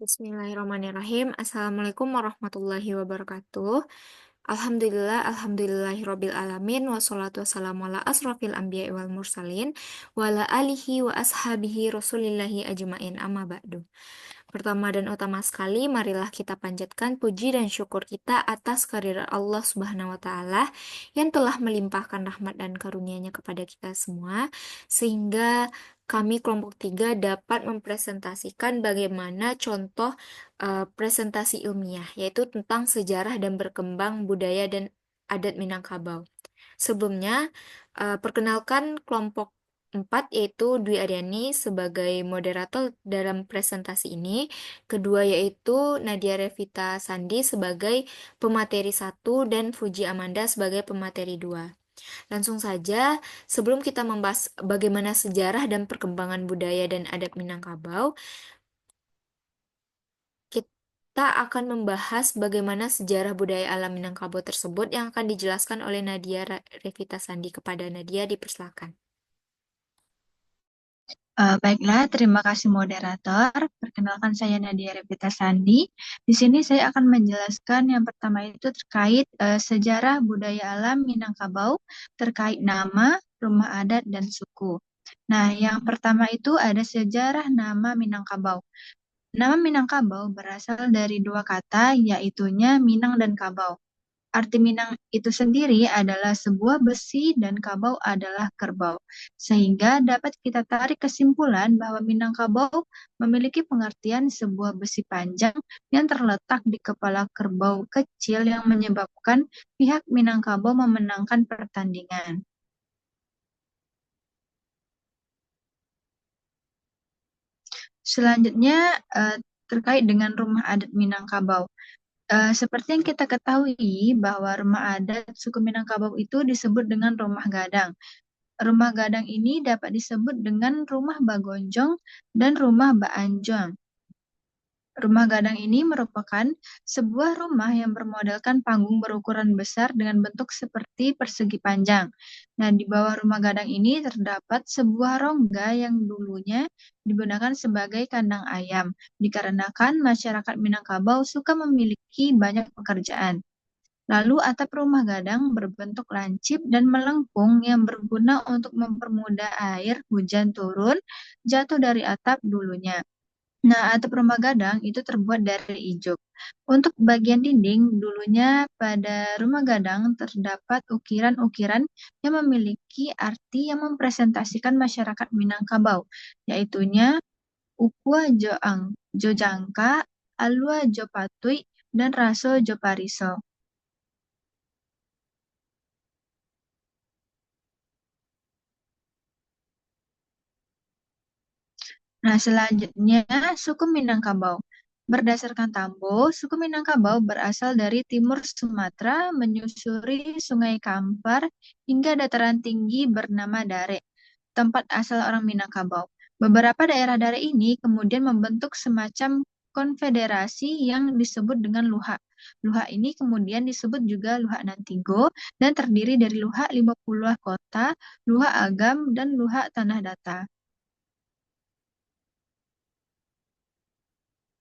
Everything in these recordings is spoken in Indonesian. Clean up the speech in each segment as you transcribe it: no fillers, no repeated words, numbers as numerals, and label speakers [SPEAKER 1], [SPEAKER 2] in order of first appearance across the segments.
[SPEAKER 1] Bismillahirrahmanirrahim. Assalamualaikum warahmatullahi wabarakatuh. Alhamdulillahirabbil alamin wassalatu wassalamu ala asrofil anbiya'i wal mursalin wa ala alihi wa ashabihi rasulillahi ajmain amma ba'du. Pertama dan utama sekali, marilah kita panjatkan puji dan syukur kita atas kehadirat Allah Subhanahu wa Ta'ala yang telah melimpahkan rahmat dan karunia-Nya kepada kita semua, sehingga kami kelompok 3 dapat mempresentasikan bagaimana contoh presentasi ilmiah, yaitu tentang sejarah dan berkembang budaya dan adat Minangkabau. Sebelumnya, perkenalkan kelompok 4 yaitu Dwi Aryani sebagai moderator dalam presentasi ini. Kedua yaitu Nadia Revita Sandi sebagai pemateri 1 dan Fuji Amanda sebagai pemateri 2. Langsung saja, sebelum kita membahas bagaimana sejarah dan perkembangan budaya dan adat Minangkabau, kita akan membahas bagaimana sejarah budaya alam Minangkabau tersebut yang akan dijelaskan oleh Nadia Revita Sandi. Kepada Nadia, dipersilakan.
[SPEAKER 2] Baiklah, terima kasih moderator. Perkenalkan saya Nadia Revita Sandi. Di sini saya akan menjelaskan yang pertama itu terkait sejarah budaya alam Minangkabau, terkait nama, rumah adat, dan suku. Nah, yang pertama itu ada sejarah nama Minangkabau. Nama Minangkabau berasal dari dua kata, yaitunya Minang dan Kabau. Arti Minang itu sendiri adalah sebuah besi dan kabau adalah kerbau. Sehingga dapat kita tarik kesimpulan bahwa Minangkabau memiliki pengertian sebuah besi panjang yang terletak di kepala kerbau kecil yang menyebabkan pihak Minangkabau memenangkan pertandingan. Selanjutnya terkait dengan rumah adat Minangkabau. Seperti yang kita ketahui bahwa rumah adat suku Minangkabau itu disebut dengan rumah gadang. Rumah gadang ini dapat disebut dengan rumah Bagonjong dan rumah Baanjong. Rumah gadang ini merupakan sebuah rumah yang bermodelkan panggung berukuran besar dengan bentuk seperti persegi panjang. Nah, di bawah rumah gadang ini terdapat sebuah rongga yang dulunya digunakan sebagai kandang ayam, dikarenakan masyarakat Minangkabau suka memiliki banyak pekerjaan. Lalu atap rumah gadang berbentuk lancip dan melengkung yang berguna untuk mempermudah air hujan turun jatuh dari atap dulunya. Nah, atap rumah gadang itu terbuat dari ijuk. Untuk bagian dinding, dulunya pada rumah gadang terdapat ukiran-ukiran yang memiliki arti yang mempresentasikan masyarakat Minangkabau, yaitunya Ukwa Jojangka, Alua Jopatui, dan Raso Jopariso. Nah, selanjutnya suku Minangkabau. Berdasarkan Tambo, suku Minangkabau berasal dari timur Sumatera menyusuri Sungai Kampar hingga dataran tinggi bernama Dare, tempat asal orang Minangkabau. Beberapa daerah Dare ini kemudian membentuk semacam konfederasi yang disebut dengan Luha. Luha ini kemudian disebut juga Luha Nantigo dan terdiri dari Luha 50 kota, Luha Agam, dan Luha Tanah Data.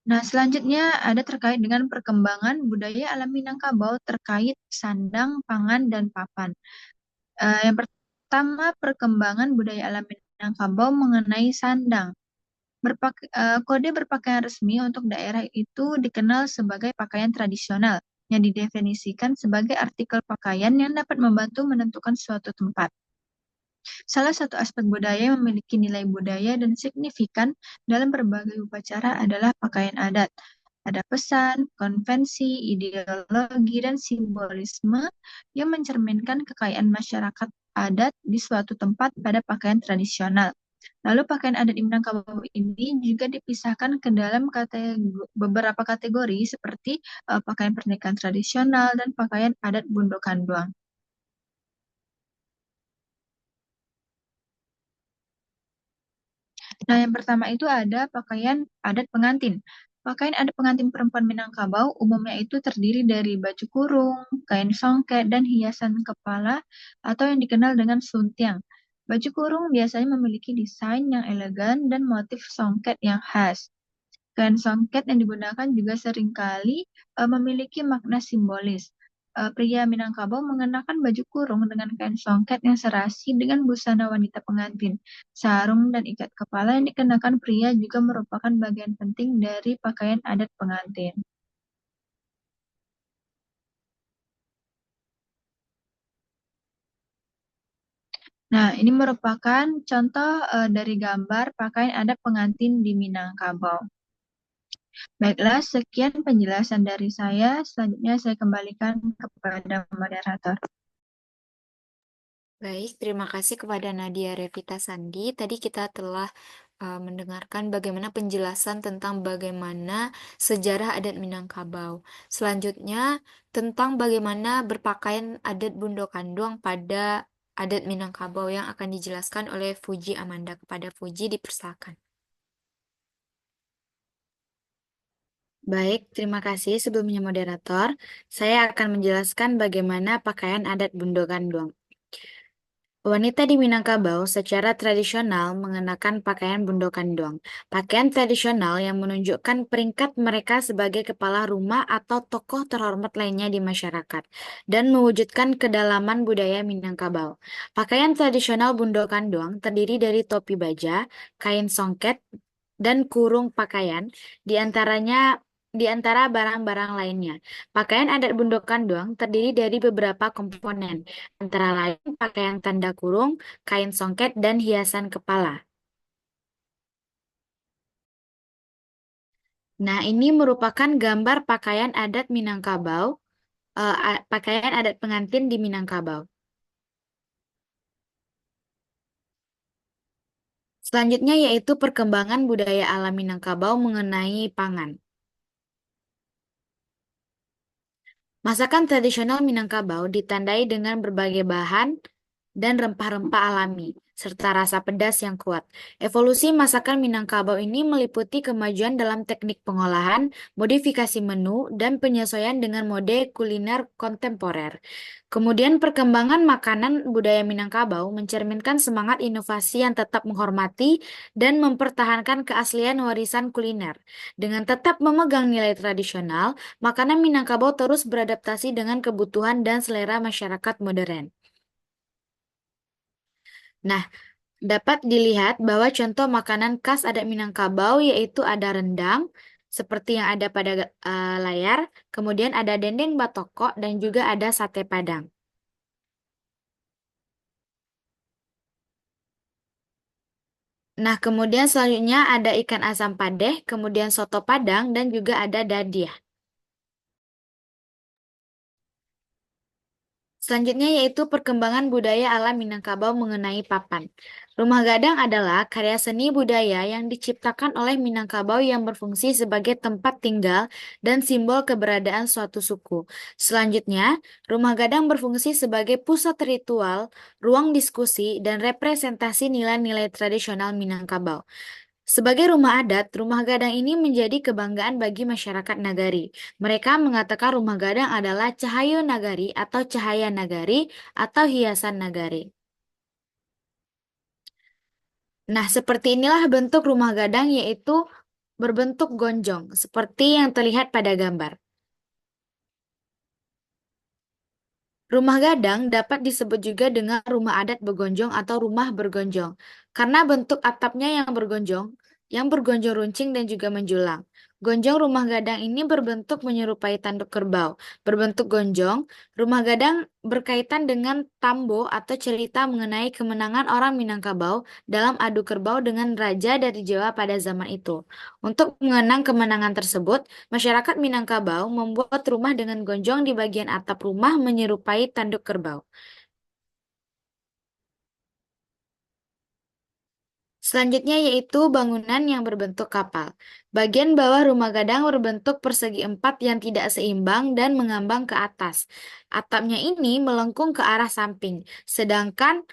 [SPEAKER 2] Nah, selanjutnya ada terkait dengan perkembangan budaya alam Minangkabau terkait sandang, pangan, dan papan. Yang pertama, perkembangan budaya alam Minangkabau mengenai sandang. Kode berpakaian resmi untuk daerah itu dikenal sebagai pakaian tradisional, yang didefinisikan sebagai artikel pakaian yang dapat membantu menentukan suatu tempat. Salah satu aspek budaya yang memiliki nilai budaya dan signifikan dalam berbagai upacara adalah pakaian adat. Ada pesan, konvensi, ideologi, dan simbolisme yang mencerminkan kekayaan masyarakat adat di suatu tempat pada pakaian tradisional. Lalu pakaian adat di Minangkabau ini juga dipisahkan ke dalam beberapa kategori seperti pakaian pernikahan tradisional dan pakaian adat Bundo Kanduang. Nah, yang pertama itu ada pakaian adat pengantin. Pakaian adat pengantin perempuan Minangkabau umumnya itu terdiri dari baju kurung, kain songket, dan hiasan kepala atau yang dikenal dengan suntiang. Baju kurung biasanya memiliki desain yang elegan dan motif songket yang khas. Kain songket yang digunakan juga seringkali memiliki makna simbolis. Pria Minangkabau mengenakan baju kurung dengan kain songket yang serasi dengan busana wanita pengantin. Sarung dan ikat kepala yang dikenakan pria juga merupakan bagian penting dari pakaian adat pengantin. Nah, ini merupakan contoh dari gambar pakaian adat pengantin di Minangkabau. Baiklah, sekian penjelasan dari saya. Selanjutnya saya kembalikan kepada moderator.
[SPEAKER 1] Baik, terima kasih kepada Nadia Revita Sandi. Tadi kita telah mendengarkan bagaimana penjelasan tentang bagaimana sejarah adat Minangkabau. Selanjutnya, tentang bagaimana berpakaian adat Bundo Kandung pada adat Minangkabau yang akan dijelaskan oleh Fuji Amanda. Kepada Fuji, dipersilakan. Baik, terima kasih sebelumnya moderator. Saya akan menjelaskan bagaimana pakaian adat Bundo Kandung. Wanita di Minangkabau secara tradisional mengenakan pakaian bundo kandung, pakaian tradisional yang menunjukkan peringkat mereka sebagai kepala rumah atau tokoh terhormat lainnya di masyarakat, dan mewujudkan kedalaman budaya Minangkabau. Pakaian tradisional bundo kandung terdiri dari topi baja, kain songket, dan kurung pakaian, di antara barang-barang lainnya. Pakaian adat bundo kandung terdiri dari beberapa komponen antara lain pakaian tanda kurung, kain songket, dan hiasan kepala. Nah, ini merupakan gambar pakaian adat Minangkabau, pakaian adat pengantin di Minangkabau. Selanjutnya yaitu perkembangan budaya alam Minangkabau mengenai pangan. Masakan tradisional Minangkabau ditandai dengan berbagai bahan dan rempah-rempah alami, serta rasa pedas yang kuat. Evolusi masakan Minangkabau ini meliputi kemajuan dalam teknik pengolahan, modifikasi menu, dan penyesuaian dengan mode kuliner kontemporer. Kemudian perkembangan makanan budaya Minangkabau mencerminkan semangat inovasi yang tetap menghormati dan mempertahankan keaslian warisan kuliner. Dengan tetap memegang nilai tradisional, makanan Minangkabau terus beradaptasi dengan kebutuhan dan selera masyarakat modern. Nah, dapat dilihat bahwa contoh makanan khas adat Minangkabau yaitu ada rendang, seperti yang ada pada layar, kemudian ada dendeng batoko, dan juga ada sate Padang. Nah, kemudian selanjutnya ada ikan asam padeh, kemudian soto Padang, dan juga ada dadiah. Selanjutnya yaitu perkembangan budaya alam Minangkabau mengenai papan. Rumah gadang adalah karya seni budaya yang diciptakan oleh Minangkabau yang berfungsi sebagai tempat tinggal dan simbol keberadaan suatu suku. Selanjutnya, rumah gadang berfungsi sebagai pusat ritual, ruang diskusi, dan representasi nilai-nilai tradisional Minangkabau. Sebagai rumah adat, rumah gadang ini menjadi kebanggaan bagi masyarakat nagari. Mereka mengatakan rumah gadang adalah cahaya nagari atau cahaya nagari atau hiasan nagari. Nah, seperti inilah bentuk rumah gadang yaitu berbentuk gonjong, seperti yang terlihat pada gambar. Rumah gadang dapat disebut juga dengan rumah adat bergonjong atau rumah bergonjong, karena bentuk atapnya yang bergonjong runcing dan juga menjulang. Gonjong rumah gadang ini berbentuk menyerupai tanduk kerbau. Berbentuk gonjong, rumah gadang berkaitan dengan tambo atau cerita mengenai kemenangan orang Minangkabau dalam adu kerbau dengan raja dari Jawa pada zaman itu. Untuk mengenang kemenangan tersebut, masyarakat Minangkabau membuat rumah dengan gonjong di bagian atap rumah menyerupai tanduk kerbau. Selanjutnya yaitu bangunan yang berbentuk kapal. Bagian bawah rumah gadang berbentuk persegi empat yang tidak seimbang dan mengambang ke atas. Atapnya ini melengkung ke arah samping, sedangkan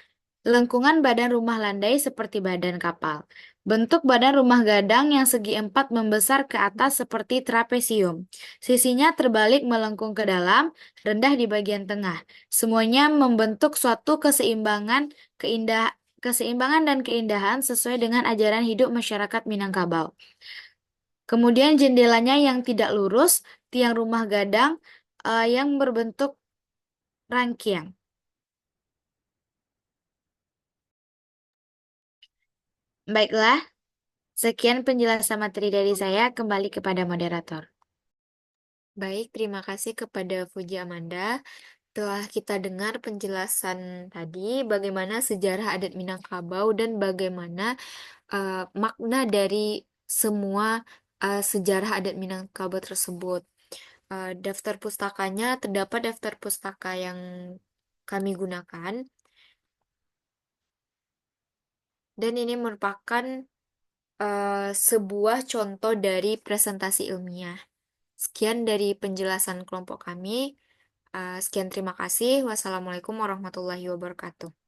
[SPEAKER 1] lengkungan badan rumah landai seperti badan kapal. Bentuk badan rumah gadang yang segi empat membesar ke atas seperti trapesium. Sisinya terbalik melengkung ke dalam, rendah di bagian tengah. Semuanya membentuk suatu keseimbangan dan keindahan sesuai dengan ajaran hidup masyarakat Minangkabau. Kemudian jendelanya yang tidak lurus, tiang rumah gadang yang berbentuk rangkaian. Baiklah, sekian penjelasan materi dari saya. Kembali kepada moderator. Baik, terima kasih kepada Fuji Amanda. Telah kita dengar penjelasan tadi bagaimana sejarah adat Minangkabau dan bagaimana eh, makna dari semua sejarah adat Minangkabau tersebut. Daftar pustakanya terdapat daftar pustaka yang kami gunakan dan ini merupakan sebuah contoh dari presentasi ilmiah. Sekian dari penjelasan kelompok kami. Sekian terima kasih. Wassalamualaikum warahmatullahi wabarakatuh.